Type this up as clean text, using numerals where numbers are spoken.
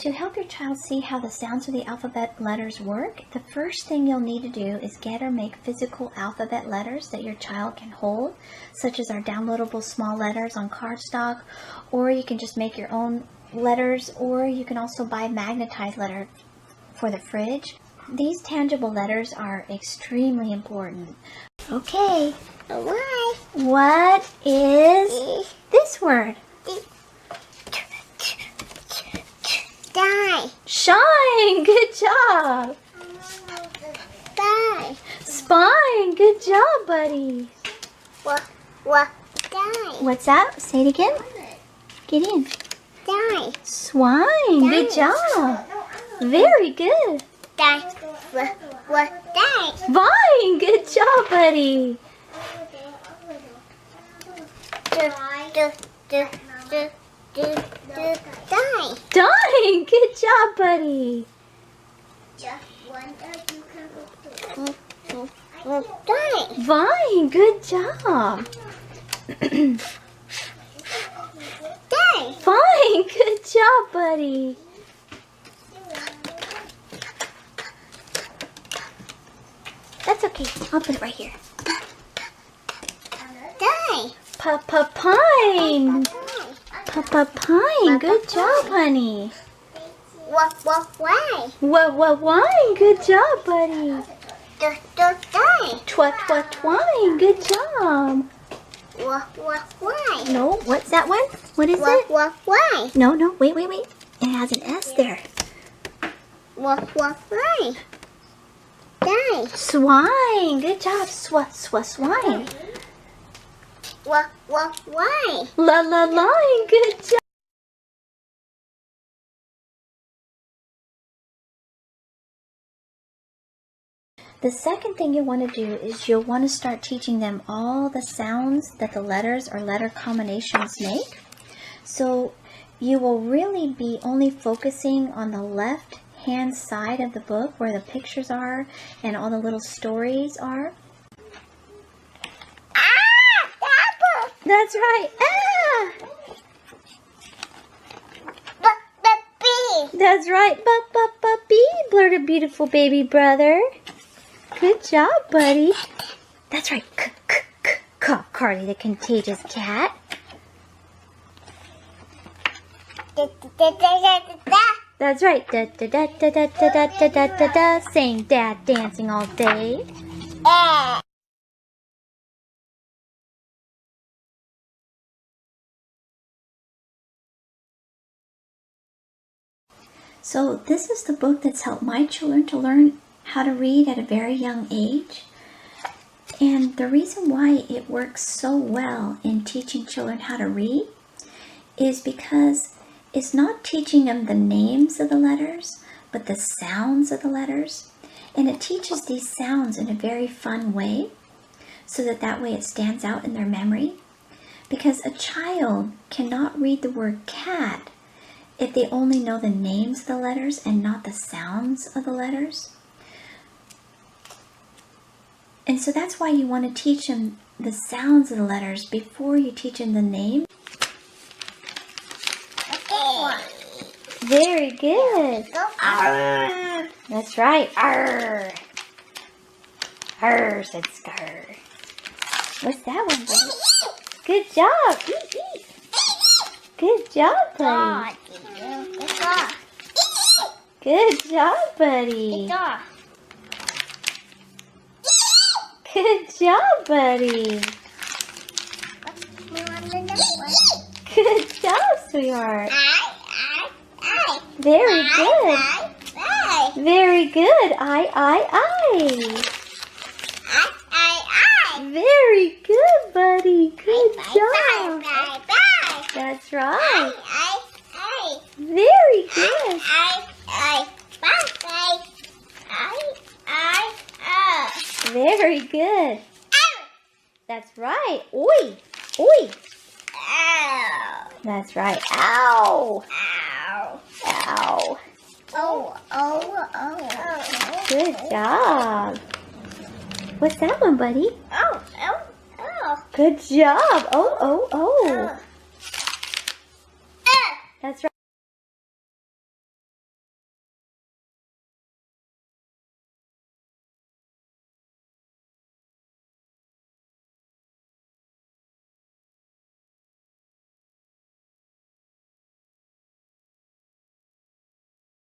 To help your child see how the sounds of the alphabet letters work, the first thing you'll need to do is get or make physical alphabet letters that your child can hold, such as our downloadable small letters on cardstock, or you can just make your own letters, or you can also buy magnetized letters for the fridge. These tangible letters are extremely important. Okay, what is this word? Die. Shine, good job. Die. Spine, good job, buddy. What? Die. What's that? Say it again. Get in. Die. Swine, good job. Very good. Die. What? Die. Vine, good job, buddy. Die. Dying, good job, buddy. Die. Vine, good job. Die. Fine, good job, buddy. That's okay. I'll put it right here. Die. Pine. Pine, good job, honey. Why? Wine, good job, buddy. Die. Twine, good job. Why? No, what's that one? What is it? Why? No, wait. It has an S there. Why? Die. Swine, good job. Swine. Why? Line, good job. The second thing you want to do is you'll want to start teaching them all the sounds that the letters or letter combinations make. So you will really be only focusing on the left hand side of the book where the pictures are and all the little stories are. That's right. Ah! That's right. Bee, blurted beautiful baby brother. Good job, buddy. That's right. Carly the contagious cat. That's right. Da. Saying dad dancing all day. So this is the book that's helped my children to learn how to read at a very young age. And the reason why it works so well in teaching children how to read is because it's not teaching them the names of the letters, but the sounds of the letters. And it teaches these sounds in a very fun way, so that way it stands out in their memory. Because a child cannot read the word cat if they only know the names of the letters and not the sounds of the letters. And so that's why you want to teach them the sounds of the letters before you teach them the name. Very good. That's right. Arr. Arr, said Scar. What's that one, buddy? Good job. Eat. Good job, buddy. Good job, buddy. Good job, buddy. Good job, sweetheart. Very good. Very good. I. Very good, buddy. Good job. That's right. Very good. Very good. That's right. Oi. That's right. Ow. Good job. What's that one, buddy? Good job. Oh. That's right.